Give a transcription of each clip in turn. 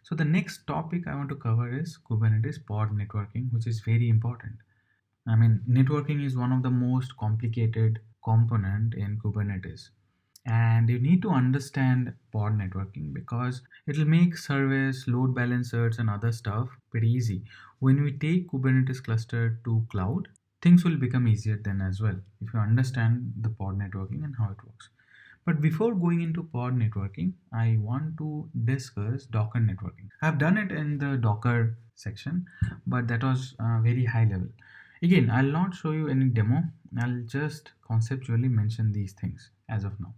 So the next topic I want to cover is Kubernetes pod networking, which is very important. I mean, networking is one of the most complicated component in Kubernetes. And you need to understand pod networking because it will make service, load balancers, and other stuff pretty easy. When we take Kubernetes cluster to cloud, things will become easier then as well if you understand the pod networking and how it works. But before going into pod networking, I want to discuss Docker networking. I've done it in the Docker section, but that was very high level. Again, I'll not show you any demo. I'll just conceptually mention these things as of now.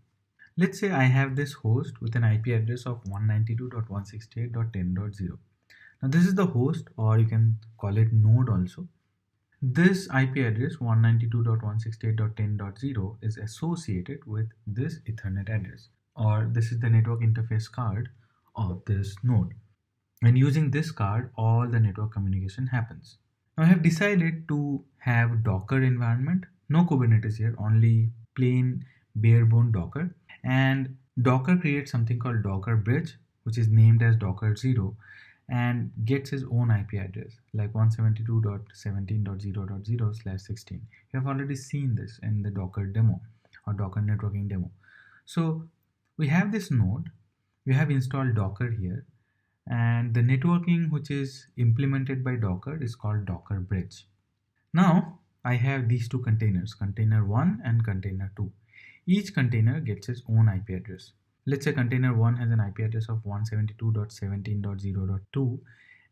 Let's say I have this host with an IP address of 192.168.10.0. Now this is the host, or you can call it node also. This IP address 192.168.10.0 is associated with this Ethernet address, or this is the network interface card of this node. And using this card, all the network communication happens. Now I have decided to have Docker environment, no Kubernetes here, only plain barebone Docker. And Docker creates something called Docker Bridge, which is named as Docker 0 and gets his own IP address like 172.17.0.0/16. You have already seen this in the Docker demo or Docker networking demo. So we have this node, we have installed Docker here, and the networking which is implemented by Docker is called Docker Bridge. Now I have these two containers, container 1 and container 2. Each container gets its own IP address. Let's say container 1 has an IP address of 172.17.0.2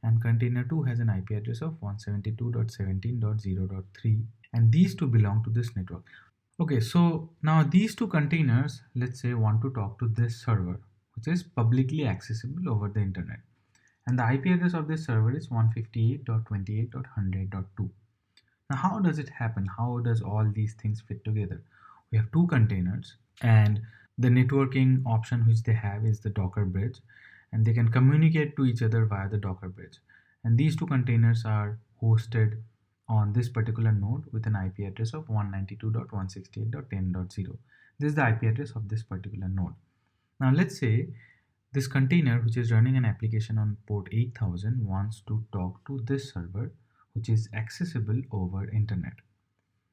and container 2 has an IP address of 172.17.0.3, and these two belong to this network. Okay, so now these two containers, let's say, want to talk to this server, which is publicly accessible over the internet. And the IP address of this server is 158.28.100.2. Now, how does it happen? How does all these things fit together? We have two containers, and the networking option which they have is the Docker Bridge, and they can communicate to each other via the Docker Bridge. And these two containers are hosted on this particular node with an IP address of 192.168.10.0. This is the IP address of this particular node. Now let's say this container which is running an application on port 8000 wants to talk to this server which is accessible over internet.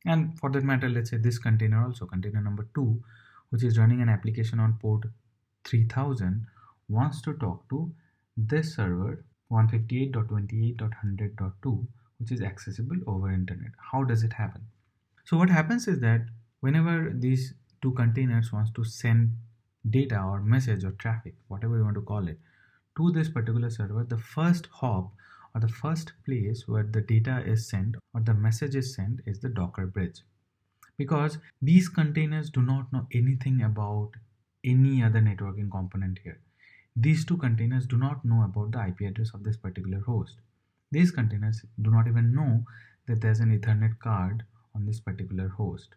And for that matter, let's say this container also, container number 2, which is running an application on port 3000, wants to talk to this server 158.28.100.2, which is accessible over internet. How does it happen? So what happens is that whenever these two containers wants to send data or message or traffic, whatever you want to call it, to this particular server, the first hop or the first place where the data is sent or the message is sent is the Docker Bridge. Because these containers do not know anything about any other networking component here. These two containers do not know about the IP address of this particular host. These containers do not even know that there's an Ethernet card on this particular host.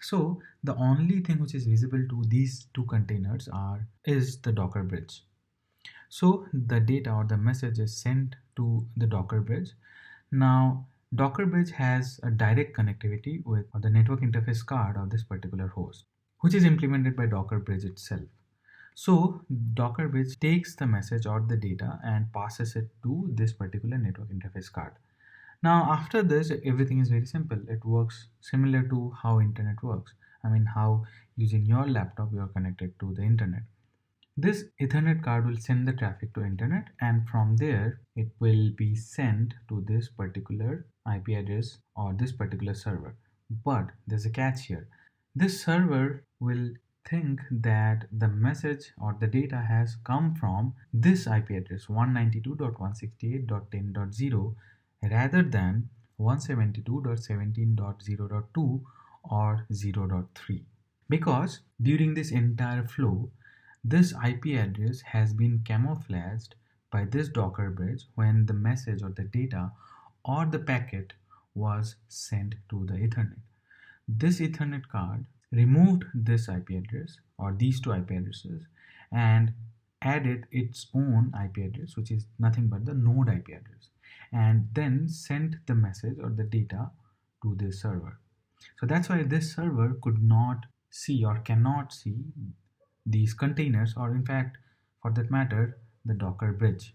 So the only thing which is visible to these two containers is the Docker Bridge. So the data or the message is sent to the Docker Bridge. Now Docker Bridge has a direct connectivity with the network interface card of this particular host, which is implemented by Docker Bridge itself. So Docker Bridge takes the message or the data and passes it to this particular network interface card. Now after this, everything is very simple. It works similar to how internet works. I mean, how using your laptop you are connected to the internet. This Ethernet card will send the traffic to internet, and from there it will be sent to this particular IP address or this particular server. But there's a catch here. This server will think that the message or the data has come from this IP address 192.168.10.0 rather than 172.17.0.2 or 0.3. Because during this entire flow, this IP address has been camouflaged by this Docker Bridge when the message or the data or the packet was sent to the Ethernet. This Ethernet card removed this IP address or these two IP addresses and added its own IP address, which is nothing but the node IP address, and then sent the message or the data to this server. So that's why this server could not see or cannot see these containers, or in fact, for that matter, the Docker Bridge.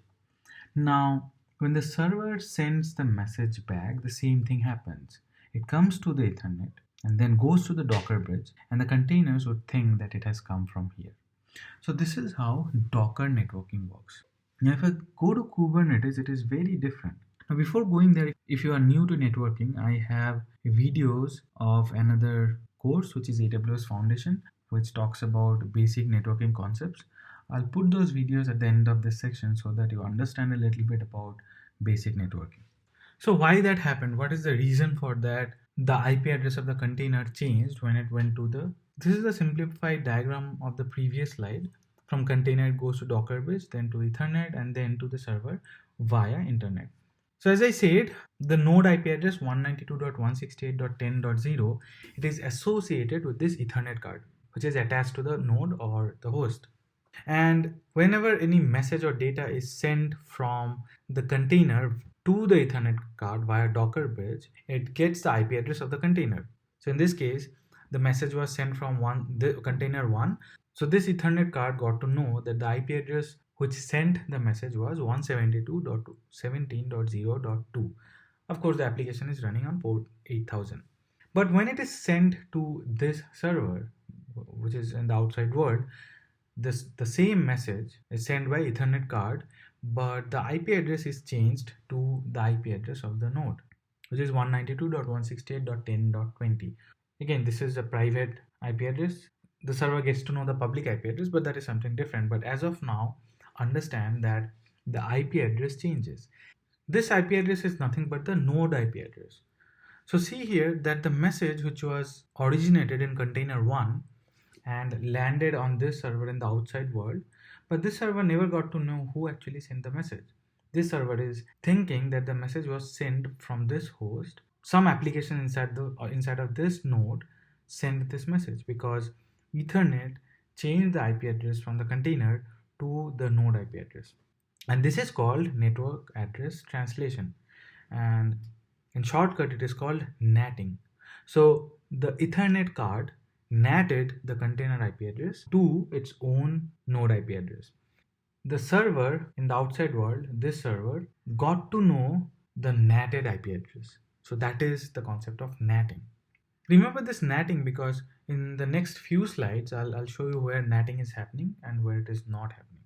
Now, when the server sends the message back, the same thing happens. It comes to the Ethernet and then goes to the Docker bridge, and the containers would think that it has come from here. So this is how Docker networking works. Now, if I go to Kubernetes, it is very different. Now, before going there, if you are new to networking, I have videos of another course, which is AWS Foundation, which talks about basic networking concepts. I'll put those videos at the end of this section so that you understand a little bit about basic networking. So why that happened? What is the reason for that? The IP address of the container changed when it went to the... This is a simplified diagram of the previous slide. From container it goes to Docker bridge, then to Ethernet, and then to the server via internet. So as I said, the node IP address 192.168.10.0, it is associated with this Ethernet card, which is attached to the node or the host. And whenever any message or data is sent from the container to the Ethernet card via Docker bridge, it gets the IP address of the container. So in this case, the message was sent from the container 1. So this Ethernet card got to know that the IP address which sent the message was 172.17.0.2. Of course, the application is running on port 8000. But when it is sent to this server, which is in the outside world, the same message is sent by Ethernet card, but the IP address is changed to the IP address of the node, which is 192.168.10.20. Again, this is a private IP address. The server gets to know the public IP address, but that is something different. But as of now, understand that the IP address changes. This IP address is nothing but the node IP address. So see here that the message which was originated in container 1 and landed on this server in the outside world, but this server never got to know who actually sent the message. This server is thinking that the message was sent from this host. Some application inside of this node sent this message because Ethernet changed the IP address from the container to the node IP address, and this is called network address translation, and in shortcut it is called NATing. So the Ethernet card NATed the container IP address to its own node IP address. The server in the outside world, this server, got to know the NATed IP address. So that is the concept of NATing. Remember this NATing because in the next few slides, I'll show you where NATing is happening and where it is not happening.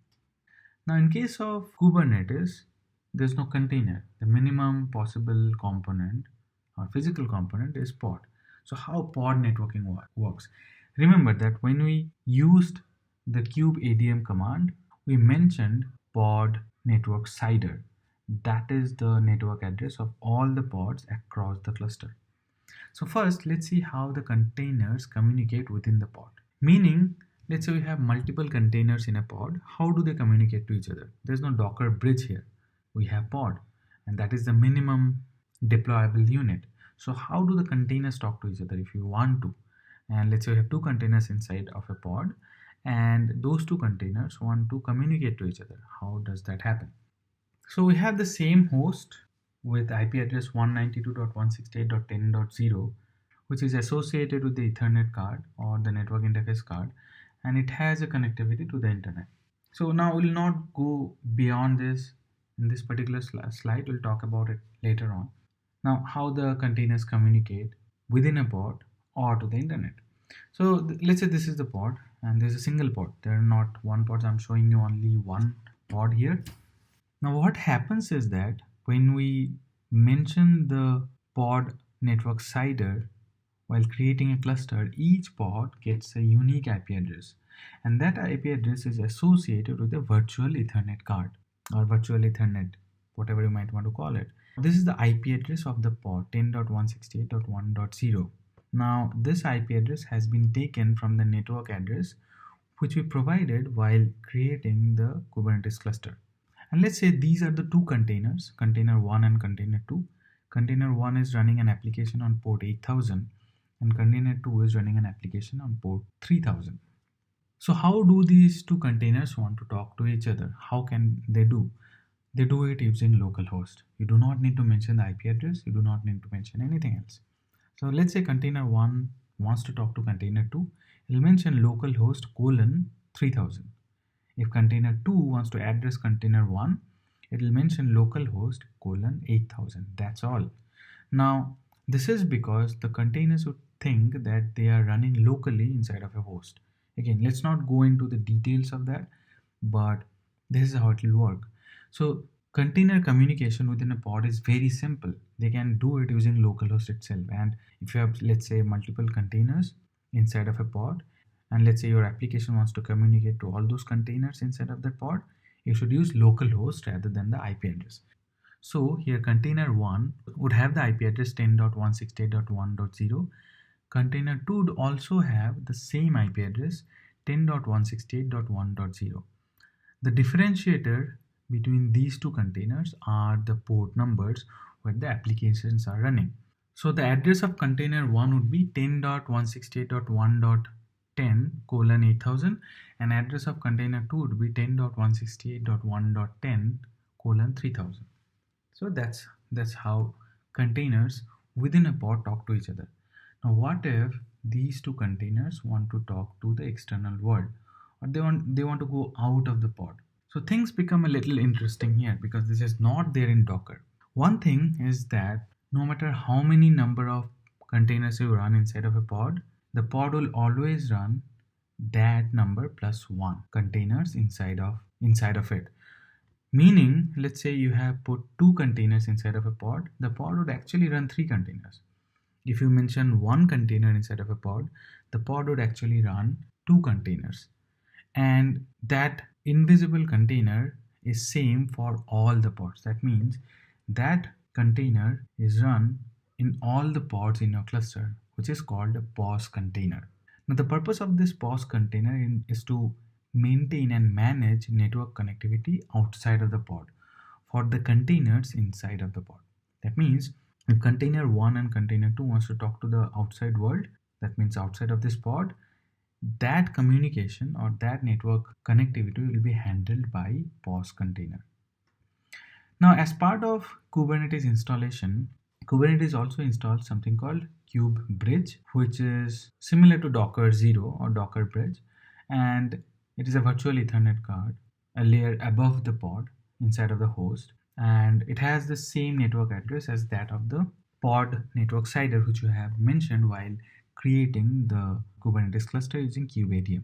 Now, in case of Kubernetes, there's no container. The minimum possible component or physical component is pod. So how pod networking works? Remember that when we used the kubeadm command, we mentioned pod network CIDR. That is the network address of all the pods across the cluster. So first, let's see how the containers communicate within the pod. Meaning, let's say we have multiple containers in a pod. How do they communicate to each other? There's no Docker bridge here. We have pod, and that is the minimum deployable unit. So how do the containers talk to each other if you want to? And let's say we have two containers inside of a pod, and those two containers want to communicate to each other. How does that happen? So we have the same host with IP address 192.168.10.0, which is associated with the Ethernet card or the network interface card, and it has a connectivity to the internet. So now we'll not go beyond this in this particular slide. We'll talk about it later on. Now, how the containers communicate within a pod or to the internet. So let's say this is the pod and there's a single pod. There are not one pod. I'm showing you only one pod here. Now what happens is that when we mention the pod network CIDR while creating a cluster, each pod gets a unique IP address, and that IP address is associated with a virtual Ethernet card or virtual Ethernet, whatever you might want to call it. This is the IP address of the pod 10.168.1.0. Now this IP address has been taken from the network address which we provided while creating the Kubernetes cluster. And let's say these are the two containers, container 1 and container 2. Container 1 is running an application on port 8000 and container 2 is running an application on port 3000. So how do these two containers want to talk to each other? How can they do? They do it using localhost. You do not need to mention the IP address. You do not need to mention anything else. So let's say container 1 wants to talk to container 2. It'll mention localhost :3000. If container 2 wants to address container 1, it will mention localhost colon 8000. That's all. Now, this is because the containers would think that they are running locally inside of a host. Again, let's not go into the details of that, but this is how it will work. So, container communication within a pod is very simple. They can do it using localhost itself. And if you have, let's say, multiple containers inside of a pod, and let's say your application wants to communicate to all those containers inside of that pod, you should use localhost rather than the IP address. So here container 1 would have the IP address 10.168.1.0. Container 2 would also have the same IP address 10.168.1.0. The differentiator between these two containers are the port numbers where the applications are running. So the address of container 1 would be 10.168.1.10 colon 8000, and address of container 2 would be 10.168.1.10 colon 3000. So that's how containers within a pod talk to each other. Now what if these two containers want to talk to the external world, or they want to go out of the pod? So things become a little interesting here because this is not there in Docker. One thing is that no matter how many number of containers you run inside of a pod, the pod will always run that number plus 1 containers inside of it. Meaning, let's say you have put 2 containers inside of a pod, the pod would actually run 3 containers. If you mention 1 container inside of a pod, the pod would actually run 2 containers. And that invisible container is same for all the pods. That means that container is run in all the pods in your cluster, which is called a POS container. Now the purpose of this POS container is to maintain and manage network connectivity outside of the pod for the containers inside of the pod. That means if container 1 and container 2 wants to talk to the outside world, that means outside of this pod, that communication or that network connectivity will be handled by POS container. Now, as part of Kubernetes installation, Kubernetes also installs something called KubeBridge, which is similar to Docker 0 or Docker Bridge, and it is a virtual Ethernet card, a layer above the pod inside of the host, and it has the same network address as that of the pod network CIDR, which you have mentioned while creating the Kubernetes cluster using kubeadm.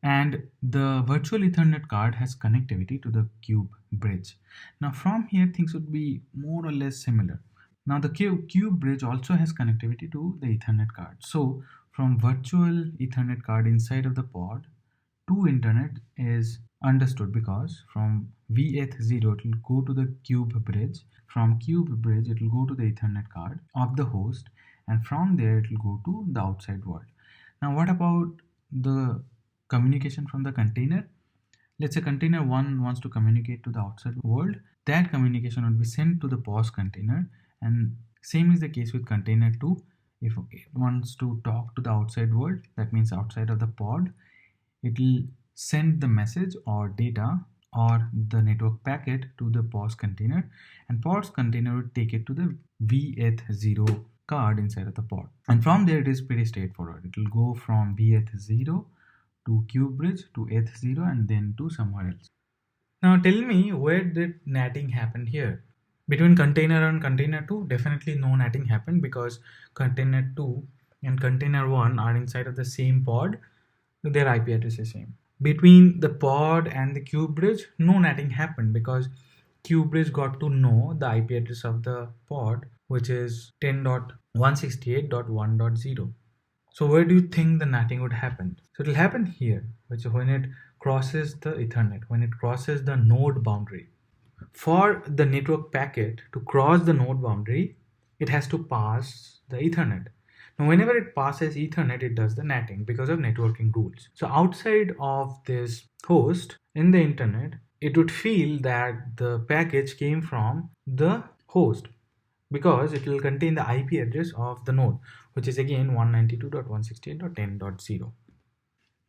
And the virtual Ethernet card has connectivity to the KubeBridge. Now from here things would be more or less similar. Now the KubeBridge also has connectivity to the Ethernet card. So from virtual Ethernet card inside of the pod to internet is understood because from veth0 it will go to the KubeBridge. From KubeBridge it will go to the Ethernet card of the host, and from there it will go to the outside world. Now what about the communication from the container? Let's say container 1 wants to communicate to the outside world. That communication will be sent to the POS container, and same is the case with container 2. If it wants to talk to the outside world, that means outside of the pod, it will send the message or data or the network packet to the POS container, and POS container will take it to the veth0 card inside of the pod. And from there it is pretty straightforward. It will go from veth0 to KubeBridge to eth0 and then to somewhere else. Now tell me, where did natting happen here? Between container and container 2, definitely no natting happened because container 2 and container 1 are inside of the same pod. Their IP address is same. Between the pod and the KubeBridge, no natting happened because KubeBridge got to know the IP address of the pod, which is 10.168.1.0. So where do you think the natting would happen? So it will happen here, which is when it crosses the Ethernet, when it crosses the node boundary. For the network packet to cross the node boundary, it has to pass the Ethernet. Now, whenever it passes Ethernet, it does the natting because of networking rules. So outside of this host in the internet, it would feel that the package came from the host because it will contain the IP address of the node, which is again 192.168.10.0.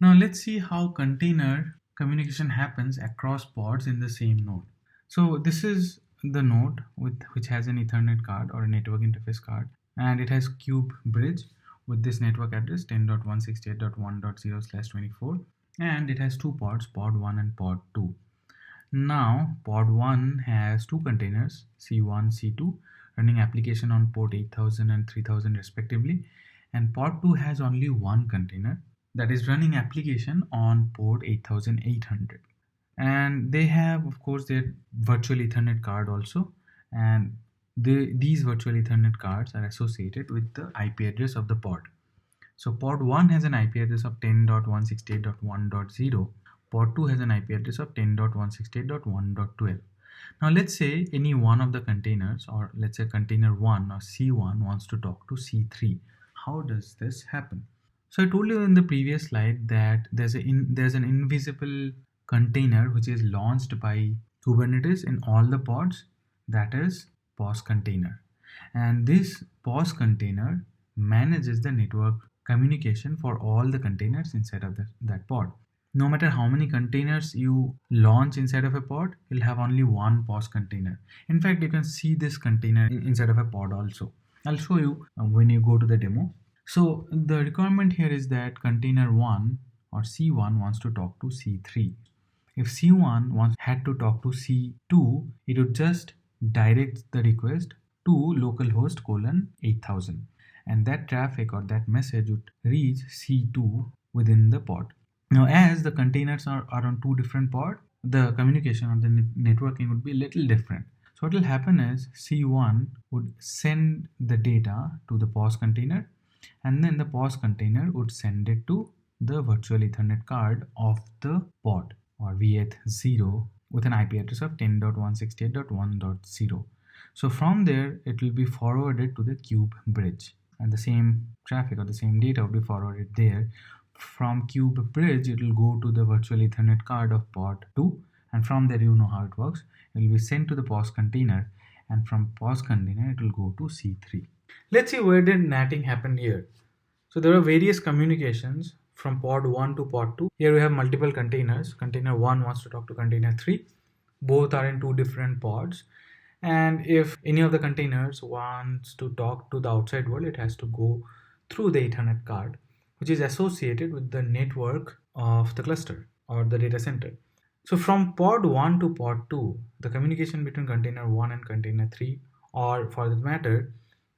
Now let's see how container communication happens across pods in the same node. So this is the node which has an Ethernet card or a network interface card, and it has KubeBridge with this network address 10.168.1.0/24, and it has two pods, pod 1 and pod 2. Now pod 1 has two containers, C1, C2, running application on port 8000 and 3000 respectively, and pod 2 has only one container that is running application on port 8800. And they have, of course, their virtual Ethernet card also, and these virtual Ethernet cards are associated with the IP address of the pod. So pod 1 has an IP address of 10.168.1.0. Pod 2 has an IP address of 10.168.1.12. Now let's say any one of the containers, or let's say container 1 or C1 wants to talk to C3. How does this happen? So I told you in the previous slide that there's an invisible container which is launched by Kubernetes in all the pods, that is POS container. And this POS container manages the network communication for all the containers inside of that pod. No matter how many containers you launch inside of a pod, you'll have only one POS container. In fact, you can see this container inside of a pod also. I'll show you when you go to the demo. So the requirement here is that container 1 or C1 wants to talk to C3. If C1 had to talk to C2, it would just direct the request to localhost :8000, and that traffic or that message would reach C2 within the pod. Now, as the containers are on two different pods, the communication or the networking would be a little different. So what will happen is C1 would send the data to the POS container, and then the POS container would send it to the virtual Ethernet card of the pod, or VETH0, with an IP address of 10.168.1.0. So from there, it will be forwarded to the Cube bridge, and the same traffic or the same data will be forwarded there. From Cube bridge, it will go to the virtual Ethernet card of pod 2, and from there, you know how it works. It will be sent to the POS container, and from POS container, it will go to C3. Let's see where did NATing happen here. So there are various communications from pod 1 to pod 2. Here we have multiple containers. Container 1 wants to talk to container 3. Both are in two different pods. And if any of the containers wants to talk to the outside world, it has to go through the Ethernet card, which is associated with the network of the cluster or the data center. So from pod 1 to pod 2, the communication between container 1 and container 3, or for that matter,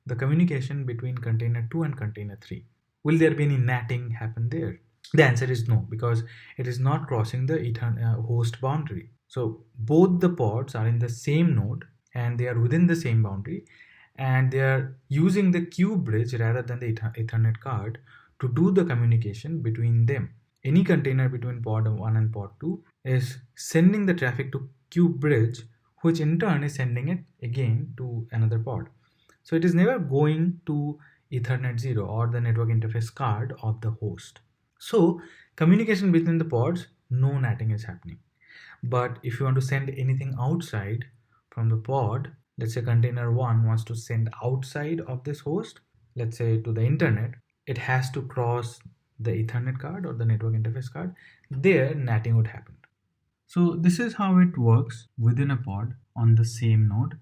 the communication between container 2 and container 3. Will there be any NATing happen there? The answer is no, because it is not crossing the host boundary. So both the pods are in the same node and they are within the same boundary, and they are using the Cube bridge rather than the Ethernet card to do the communication between them. Any container between pod 1 and pod 2 is sending the traffic to Cube bridge, which in turn is sending it again to another pod. So it is never going to Ethernet 0 or the network interface card of the host. So communication between the pods, no NATing is happening. But if you want to send anything outside from the pod, let's say container 1 wants to send outside of this host, let's say to the internet, it has to cross the Ethernet card or the network interface card. There, NATing would happen. So this is how it works within a pod on the same node.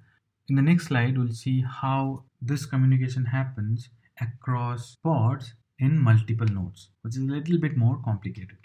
In the next slide, we'll see how this communication happens across pods in multiple nodes, which is a little bit more complicated.